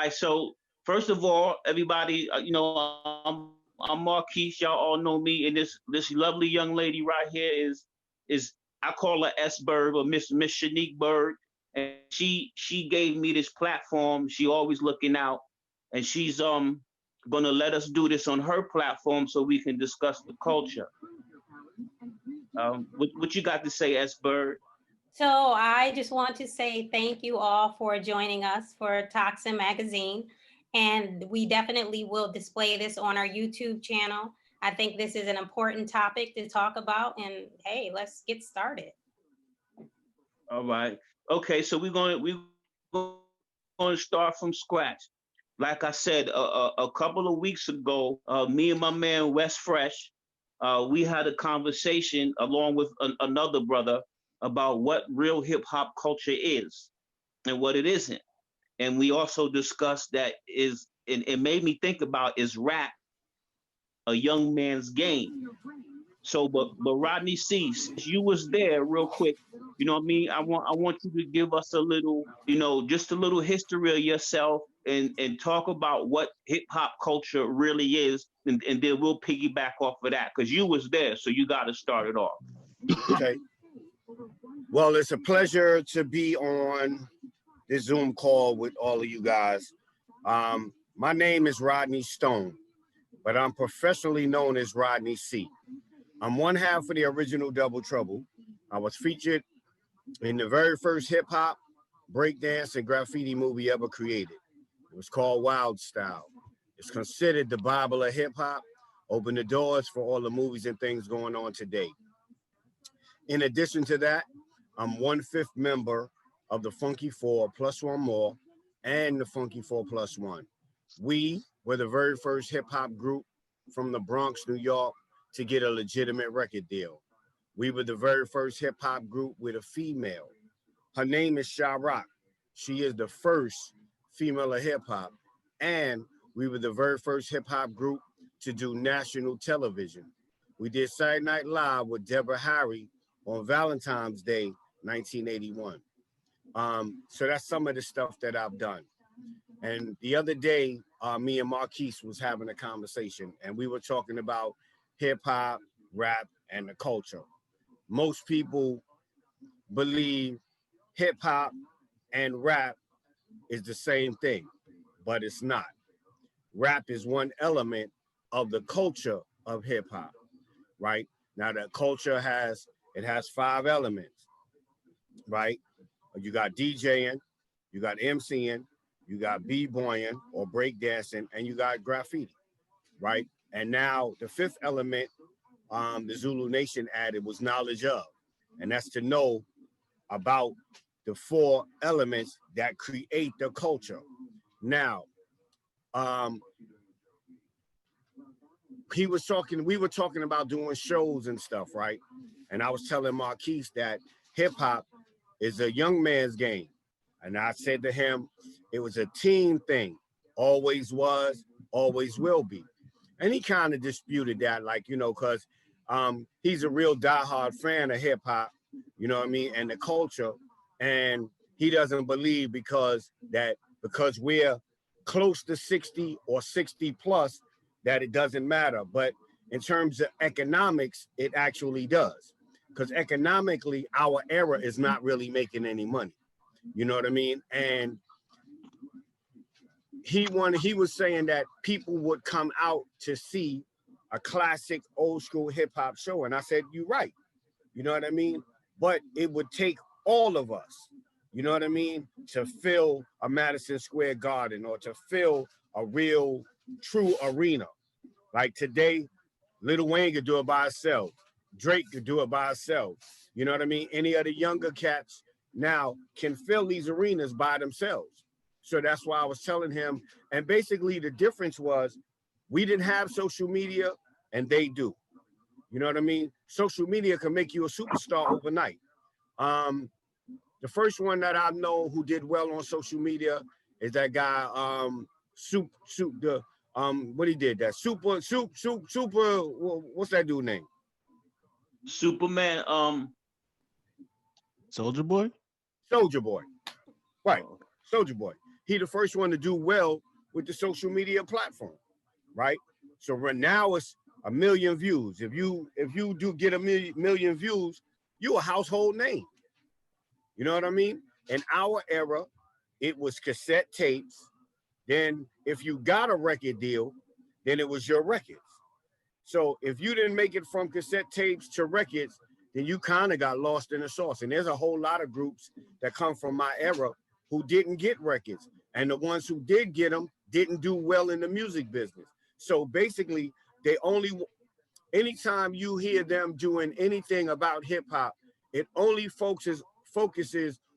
right. So first of all, everybody, I'm Marquise. Y'all all know me, and this lovely young lady right here is I call her S Bird or Miss Shanique Bird, and she gave me this platform. She always looking out, and she's gonna let us do this on her platform so we can discuss the culture. What you got to say, S Bird? So I just want to say thank you all for joining us for Toxin Magazine. And we definitely will display this on our YouTube channel. I think this is an important topic to talk about. And hey, let's get started. All right. Okay, so we're going to start from scratch. Like I said, a couple of weeks ago, me and my man Wes Fresh, we had a conversation along with another brother about what real hip hop culture is and what it isn't. And we also discussed that is it made me think about, is rap a young man's game? So, but Rodney C, since you was there, real quick, you know what I mean. I want you to give us a little, just a little history of yourself and talk about what hip hop culture really is, and then we'll piggyback off of that because you was there, so you got to start it off. Okay. Well, it's a pleasure to be on this Zoom call with all of you guys. My name is Rodney Stone, but I'm professionally known as Rodney C. I'm one half of the original Double Trouble. I was featured in the very first hip hop, breakdance, and graffiti movie ever created. It was called Wild Style. It's considered the Bible of hip hop, opened the doors for all the movies and things going on today. In addition to that, I'm 1/5 member of the Funky Four plus one more and the Funky Four plus one. We were the very first hip hop group from the Bronx, New York, to get a legitimate record deal. We were the very first hip hop group with a female. Her name is Sha Rock. She is the first female of hip hop. And we were the very first hip hop group to do national television. We did Saturday Night Live with Deborah Harry on Valentine's Day, 1981. So that's some of the stuff that I've done. And the other day, me and Marquise was having a conversation, and we were talking about hip hop, rap, and the culture. Most people believe hip hop and rap is the same thing, but it's not. Rap is one element of the culture of hip hop, right? Now that culture has 5 elements, right? You got DJing, you got MCing, you got b-boying or breakdancing, and you got graffiti, right? And now the 5th element, the Zulu Nation added, was knowledge of, and that's to know about the 4 elements that create the culture. Now, we were talking about doing shows and stuff, right? And I was telling Marquise that hip hop is a young man's game. And I said to him, it was a team thing, always was, always will be. And he kind of disputed that, like, because he's a real diehard fan of hip hop, you know what I mean, and the culture. And he doesn't believe because we're close to 60 or 60 plus, that it doesn't matter. But in terms of economics, it actually does. Because economically, our era is not really making any money. You know what I mean? And he was saying that people would come out to see a classic old school hip hop show. And I said, you're right. You know what I mean? But it would take all of us, you know what I mean, to fill a Madison Square Garden or to fill a real, true arena. Like today, Lil Wayne could do it by himself. Drake could do it by himself. You know what I mean? Any of the younger cats now can fill these arenas by themselves. So that's why I was telling him. And basically the difference was we didn't have social media and they do. You know what I mean? Social media can make you a superstar overnight. The first one that I know who did well on social media is that guy, what he did, that super, what's that dude name? Superman, Soldier Boy? Soldier Boy. Right, Soldier Boy. he the first one to do well with the social media platform, right? So right now it's 1 million views. If you do get a million views, you a household name. You know what I mean? In our era, it was cassette tapes. Then if you got a record deal, then it was your records. So if you didn't make it from cassette tapes to records, then you kind of got lost in the sauce. And there's a whole lot of groups that come from my era who didn't get records. And the ones who did get them didn't do well in the music business. So basically, they only, anytime you hear them doing anything about hip hop, it only focuses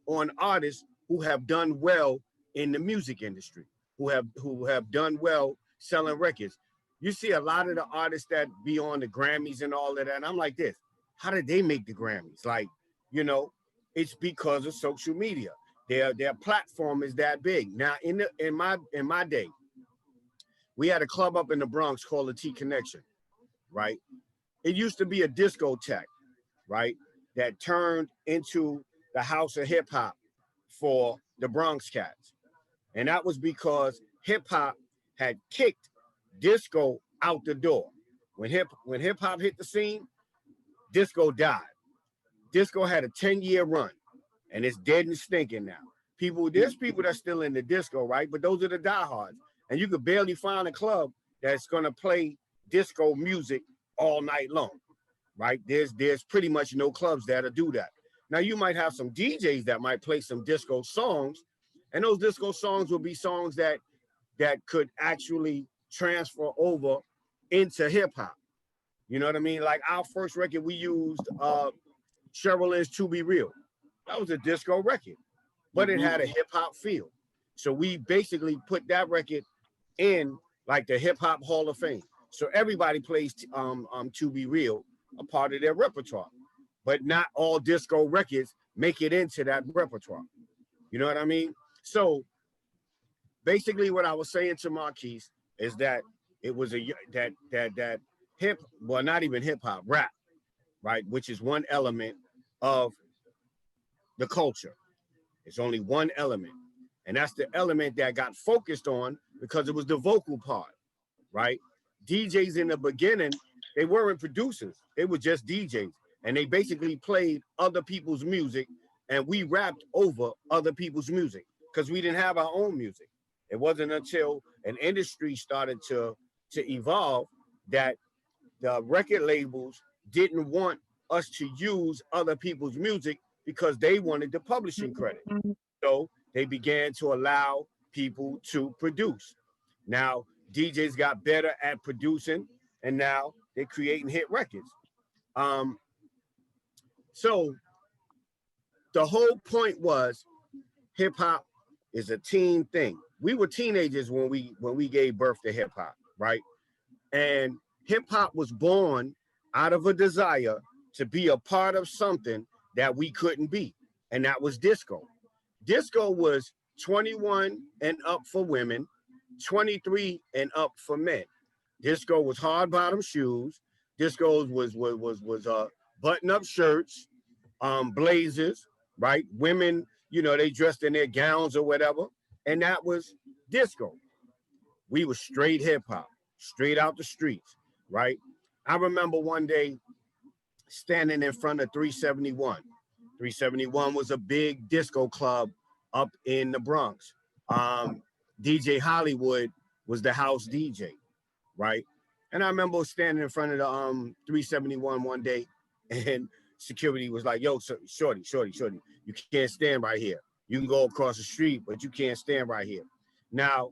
on artists who have done well in the music industry, who have done well selling records. You see a lot of the artists that be on the Grammys and all of that. And I'm like this, how did they make the Grammys? Like, you know, it's because of social media. Their platform is that big. Now, in my day, we had a club up in the Bronx called the T Connection, right? It used to be a discotheque, right? That turned into the house of hip hop for the Bronx cats. And that was because hip hop had kicked disco out the door. When hip hop hit the scene, disco died. Disco had a 10-year run, and it's dead and stinking now. There's people that's still in the disco, right? But those are the diehards. And you could barely find a club that's gonna play disco music all night long, right? There's pretty much no clubs that'll do that. Now you might have some DJs that might play some disco songs, and those disco songs will be songs that could actually transfer over into hip hop. You know what I mean? Like our first record, we used Cheryl Lynn's "To Be Real." That was a disco record, but it had a hip hop feel. So we basically put that record in like the hip hop Hall of Fame. So everybody plays "To Be Real," a part of their repertoire, but not all disco records make it into that repertoire. You know what I mean? So basically what I was saying to Marquise is that it was that well, not even hip hop, rap, right? Which is one element of the culture. It's only one element. And that's the element that got focused on because it was the vocal part, right? DJs in the beginning, they weren't producers. They were just DJs. And they basically played other people's music and we rapped over other people's music because we didn't have our own music. It wasn't until an industry started to evolve that the record labels didn't want us to use other people's music because they wanted the publishing credit. So they began to allow people to produce. Now, DJs got better at producing, and now they're creating hit records. So the whole point was hip hop is a teen thing. We were teenagers when we gave birth to hip hop, right? And hip hop was born out of a desire to be a part of something that we couldn't be, and that was disco. Disco was 21 and up for women, 23 and up for men. Disco was hard bottom shoes. Disco was button up shirts, blazers, right? Women, you know, they dressed in their gowns or whatever, and that was disco. We were straight hip hop, straight out the streets, right? I remember one day standing in front of 371. 371 was a big disco club up in the Bronx. DJ Hollywood was the house DJ, right? And I remember standing in front of the 371 one day, and security was like, "Yo, shorty, you can't stand right here. You can go across the street, but you can't stand right here." Now,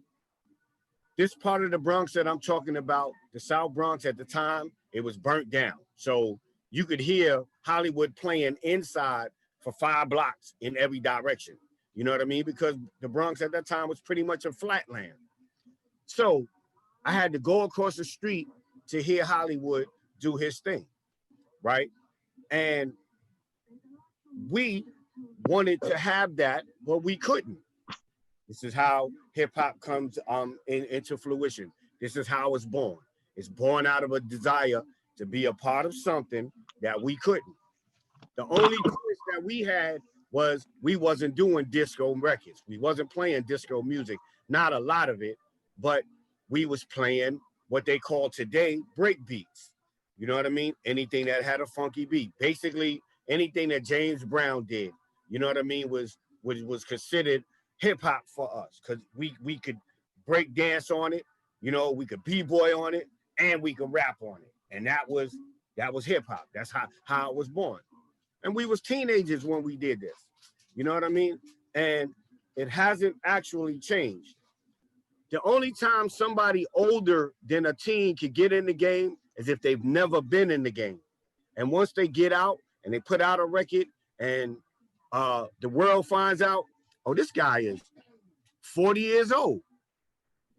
this part of the Bronx that I'm talking about, the South Bronx at the time, it was burnt down. So you could hear Hollywood playing inside for 5 blocks in every direction. You know what I mean? Because the Bronx at that time was pretty much a flatland. So I had to go across the street to hear Hollywood do his thing, right? And we wanted to have that, but we couldn't. This is how hip hop comes into fruition. This is how it's born. It's born out of a desire to be a part of something that we couldn't. The only choice that we had was we wasn't doing disco records. We wasn't playing disco music. Not a lot of it, but we was playing what they call today break beats. You know what I mean? Anything that had a funky beat. Basically, anything that James Brown did, you know what I mean, was considered hip hop for us because we could break dance on it, you know, we could b-boy on it, and we could rap on it. And that was hip hop. That's how it was born. And we was teenagers when we did this. You know what I mean? And it hasn't actually changed. The only time somebody older than a teen could get in the game is if they've never been in the game. And once they get out and they put out a record and the world finds out, oh, this guy is 40 years old.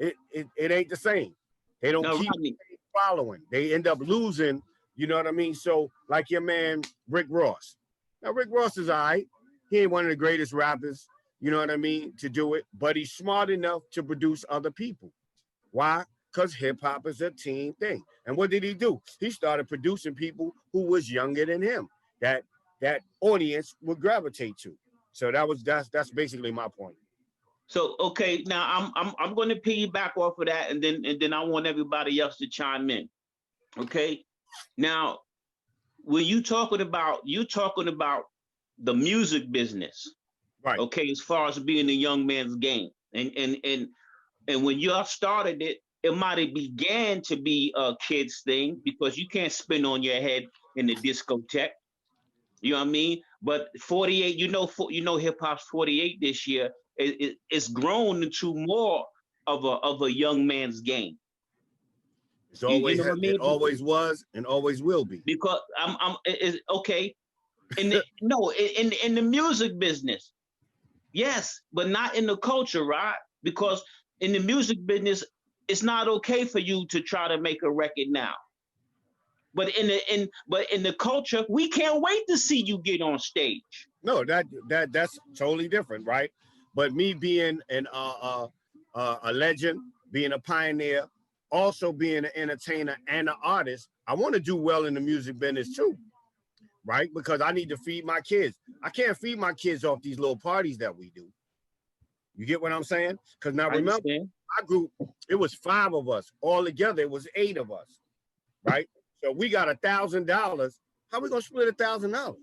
It ain't the same. They don't Now, keep Rodney, following. They end up losing, you know what I mean? So like your man, Rick Ross. Now, Rick Ross is all right. He ain't one of the greatest rappers, you know what I mean, to do it, but he's smart enough to produce other people. Why? Because hip hop is a team thing. And what did he do? He started producing people who was younger than him that audience would gravitate to. So that's basically my point. so okay, now I'm going to piggyback off of that, and then I want everybody else to chime in. Okay, now when you're talking about the music business, Right. okay, as far as being a young man's game, and when y'all started it, it might have began to be a kid's thing because you can't spin on your head in the discotheque. You know what I mean? But 48, hip hop's 48 this year. It's grown into more of a young man's game. You know what I It mean? always was and always will be. Because it's okay. In the music business, yes, but not in the culture, right? Because in the music business, it's not okay for you to try to make a record now. But in the culture, we can't wait to see you get on stage. No, that's totally different, right? But me being a legend, being a pioneer, also being an entertainer and an artist, I want to do well in the music business too, right? Because I need to feed my kids. I can't feed my kids off these little parties that we do. You get what I'm saying? Because now I remember, understand. my group, it was 5 of us. All together, it was 8 of us, right? So we got $1,000. How we gonna split $1,000?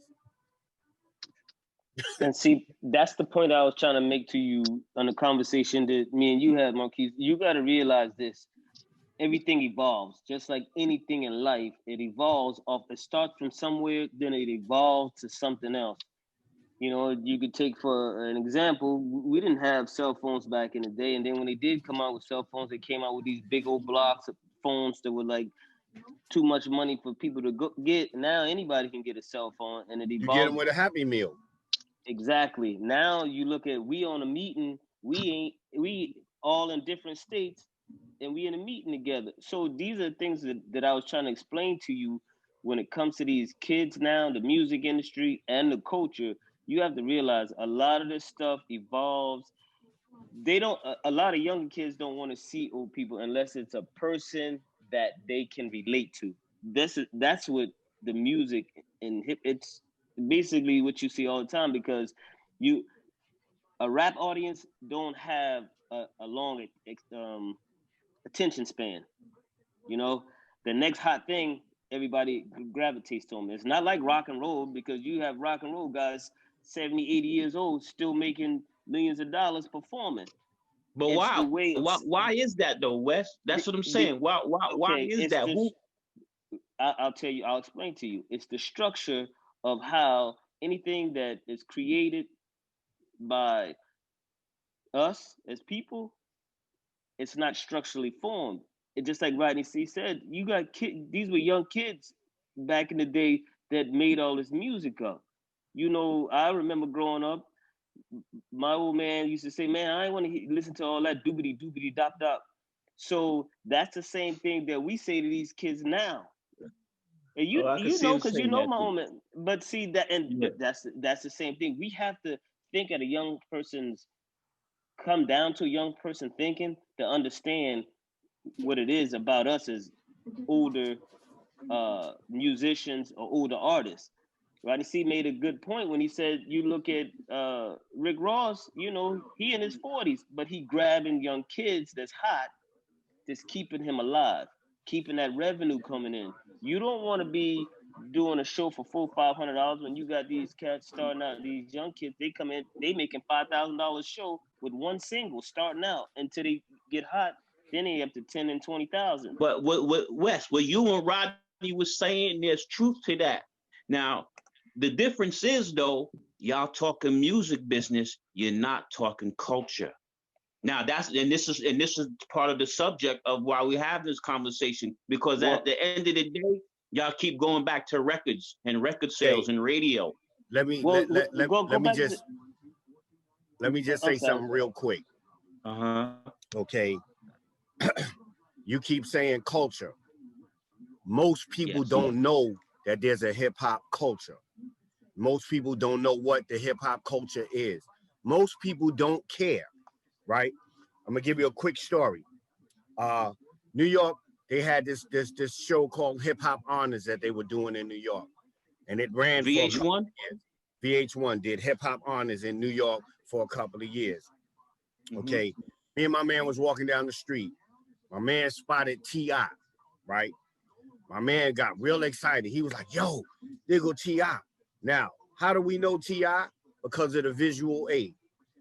And see, that's the point I was trying to make to you on the conversation that me and you had, Marquise. You got to realize this. Everything evolves, just like anything in life. It evolves off. It starts from somewhere, then it evolves to something else. You know, you could take for an example, we didn't have cell phones back in the day. And then when they did come out with cell phones, they came out with these big old blocks of phones that were like too much money for people to get. Now anybody can get a cell phone and it You get them evolves. with a Happy Meal. Exactly. Now you look at we on a meeting, we all in different states and we in a meeting together. So these are things that I was trying to explain to you when it comes to these kids now, the music industry and the culture. You have to realize a lot of this stuff evolves. They don't a lot of younger kids don't want to see old people unless it's a person that they can relate to. That's what the music and hip it's basically what you see all the time because you a rap audience don't have a long attention span. You know, the next hot thing everybody gravitates to them. It's not like rock and roll because you have rock and roll guys 70, 80 years old still making millions of dollars performing. But It's the why? way Why is that though, Wes? That's what I'm saying. Why okay, is it's that? this. I'll tell you. I'll explain to you. It's the structure of how anything that is created by us as people, it's not structurally formed. It just like Rodney C said, you got kids. These were young kids back in the day that made all this music up. You know, I remember growing up. My old man used to say, "Man, I ain't want to listen to all that doobity doobity dop dop." So that's the same thing that we say to these kids now. And Oh, I can you see know, him because you saying know that my too. own man. But see that, Yeah. but that's the same thing. We have to think at a young person's come down to a young person thinking to understand what it is about us as older musicians or older artists. Rodney C made a good point when he said, you look at Rick Ross, you know, he in his 40s, but he grabbing young kids that's hot, that's keeping him alive, keeping that revenue coming in. You don't want to be doing a show for $400-500 when you got these cats starting out, these young kids, they come in, they making $5,000 show with one single starting out until they get hot, then they up to 10 and 20,000. But what Wes, what you and Rodney was saying, there's truth to that. Now, the difference is though, y'all talking music business, you're not talking culture. Now this is part of the subject of why we have this conversation, because at the end of the day, y'all keep going back to records and record sales and radio. Let me just say something real quick. Okay. You keep saying culture. Most people don't know that there's a hip hop culture. Most people don't know what the hip hop culture is. Most people don't care, right? I'm gonna give you a quick story. New York, they had this show called Hip Hop Honors that they were doing in New York, and it ran VH1. for VH1 did Hip Hop Honors in New York for a couple of years. Okay, me and my man was walking down the street. My man spotted T.I., right? My man got real excited. He was like, yo, there go T.I. Now, how do we know T.I.? Because of the visual aid,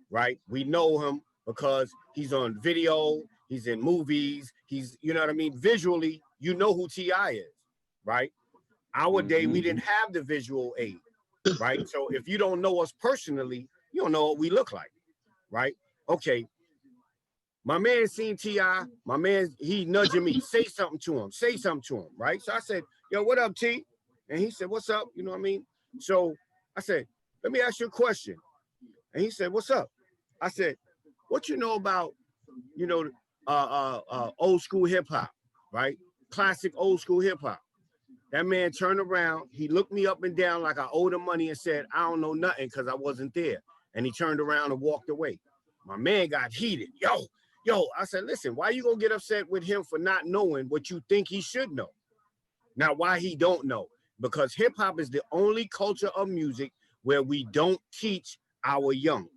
right? We know him because he's on video, he's in movies, he's, you know what I mean? Visually, you know who T.I. is, right? Our day, we didn't have the visual aid, right? So if you don't know us personally, you don't know what we look like, right? Okay. My man seen T.I., my man, he nudging me, say something to him, right? So I said, yo, what up, T? And he said, what's up? You know what I mean? So I said, let me ask you a question. And he said, what's up? I said, what you know about, you know, old school hip hop, right? Classic old school hip hop. That man turned around, he looked me up and down like I owed him money and said, I don't know nothing because I wasn't there. And he turned around and walked away. My man got heated. Yo, I said, listen, why you gonna get upset with him for not knowing what you think he should know? Now, why he don't know? Because hip hop is the only culture of music where we don't teach our young.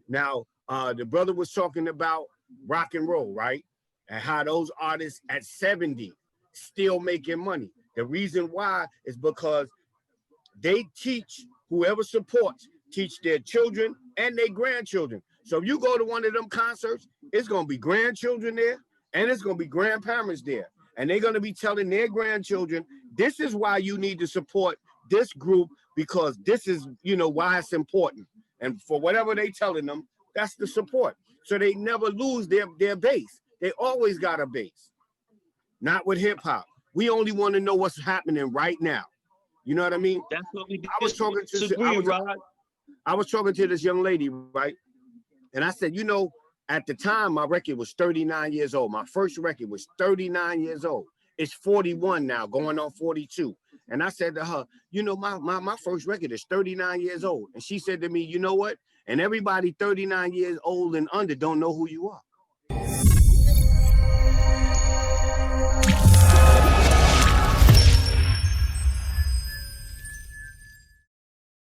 Now, the brother was talking about rock and roll, right? And how those artists at 70 still making money. The reason why is because they teach, whoever supports, teach their children and their grandchildren. So if you go to one of them concerts, it's going to be grandchildren there and it's going to be grandparents there. And they're going to be telling their grandchildren, this is why you need to support this group, because this is, you know, why it's important. And for whatever they telling them, that's the support. So they never lose their base. They always got a base. Not with hip hop. We only want to know what's happening right now. You know what I mean? That's what we I was talking to this young lady, right? And I said, you know, at the time, my record was 39 years old. My first record was 39 years old. It's 41 now, going on 42. And I said to her, you know, my first record is 39 years old. And she said to me, you know what? And everybody 39 years old and under don't know who you are.